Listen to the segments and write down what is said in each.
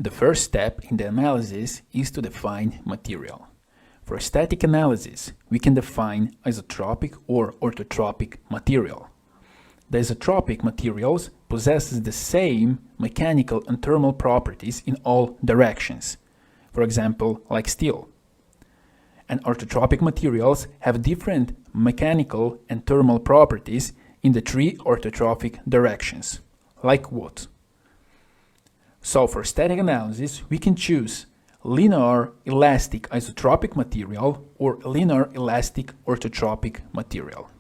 The first step in the analysis is to define material. For static analysis, we can define isotropic or orthotropic material. The isotropic materials possesses the same mechanical and thermal properties in all directions, for example, like steel. And orthotropic materials have different mechanical and thermal properties in the three orthotropic directions, like wood. So for static analysis, we can choose linear elastic isotropic material or linear elastic orthotropic material.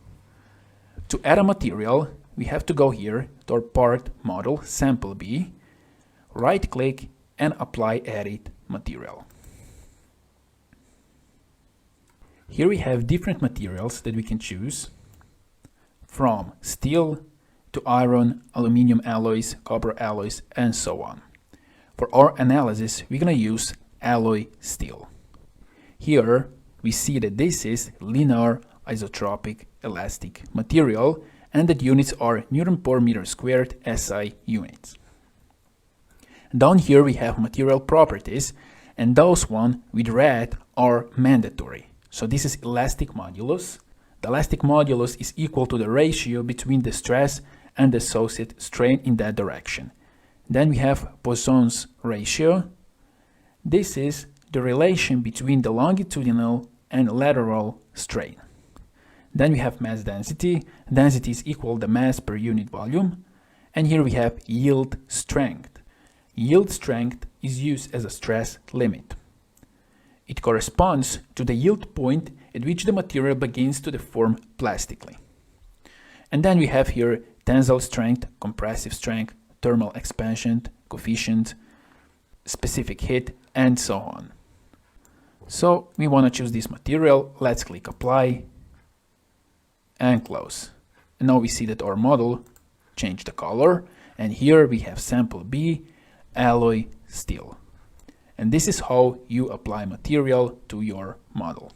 To add a material, we have to go here to our part model, sample B, right click and apply edit material. Here we have different materials that we can choose, from steel to iron, aluminum alloys, copper alloys, and so on. For our analysis, we're going to use alloy steel. Here we see that this is linear isotropic elastic material and that units are Newton per meter squared SI units. Down here we have material properties, and those one with red are mandatory. So this is elastic modulus. The elastic modulus is equal to the ratio between the stress and the associated strain in that direction. Then we have Poisson's ratio. This is the relation between the longitudinal and lateral strain. Then we have mass density. Density is equal to the mass per unit volume. And here we have yield strength. Yield strength is used as a stress limit. It corresponds to the yield point at which the material begins to deform plastically. And then we have here tensile strength, compressive strength, thermal expansion coefficient, specific heat, and so on. So we want to choose this material. Let's click apply and close. And now we see that our model changed the color, and here we have sample B, alloy steel. And this is how you apply material to your model.